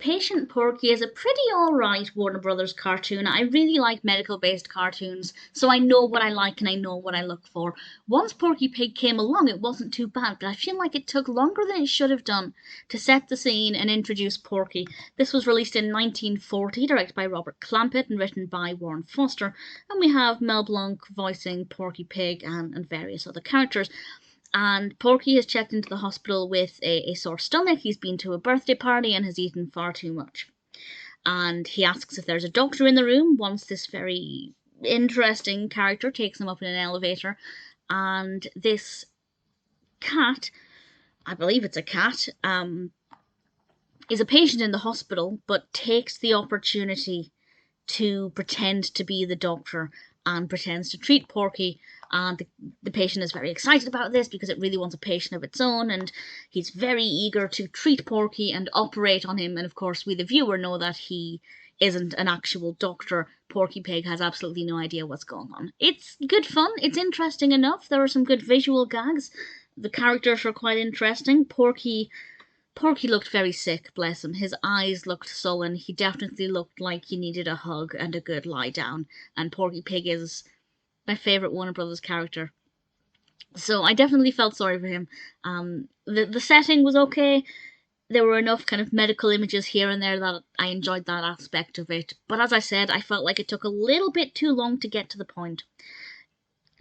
Patient Porky is a pretty alright Warner Brothers cartoon. I really like medical based cartoons, so I know what I like and I know what I look for. Once Porky Pig came along, it wasn't too bad, but I feel like it took longer than it should have done to set the scene and introduce Porky. This was released in 1940, directed by Robert Clampett and written by Warren Foster, and we have Mel Blanc voicing Porky Pig and various other characters. And Porky has checked into the hospital with a sore stomach. He's been to a birthday party and has eaten far too much. And he asks if there's a doctor in the room once this very interesting character takes him up in an elevator. And this cat, I believe it's a cat, is a patient in the hospital but takes the opportunity to pretend to be the doctor and pretends to treat Porky, and the patient is very excited about this because it really wants a patient of its own, and he's very eager to treat Porky and operate on him, and of course we the viewer know that he isn't an actual doctor. Porky Pig has absolutely no idea what's going on. It's good fun, it's interesting enough, there are some good visual gags, the characters are quite interesting. Porky looked very sick, bless him. His eyes looked sullen. He definitely looked like he needed a hug and a good lie down. And Porky Pig is my favourite Warner Brothers character. So I definitely felt sorry for him. The setting was okay. There were enough kind of medical images here and there that I enjoyed that aspect of it. But as I said, I felt like it took a little bit too long to get to the point.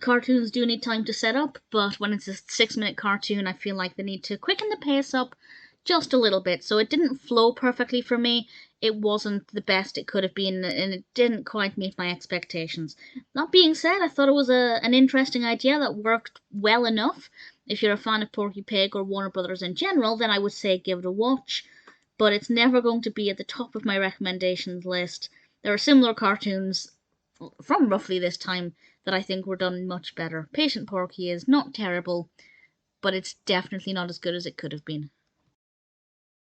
Cartoons do need time to set up, but when it's a 6-minute cartoon, I feel like they need to quicken the pace up just a little bit, so it didn't flow perfectly for me. It wasn't the best it could have been, and it didn't quite meet my expectations. That being said, I thought it was an interesting idea that worked well enough. If you're a fan of Porky Pig or Warner Brothers in general, then I would say give it a watch, but it's never going to be at the top of my recommendations list. There are similar cartoons from roughly this time that I think were done much better. Patient Porky is not terrible, but it's definitely not as good as it could have been.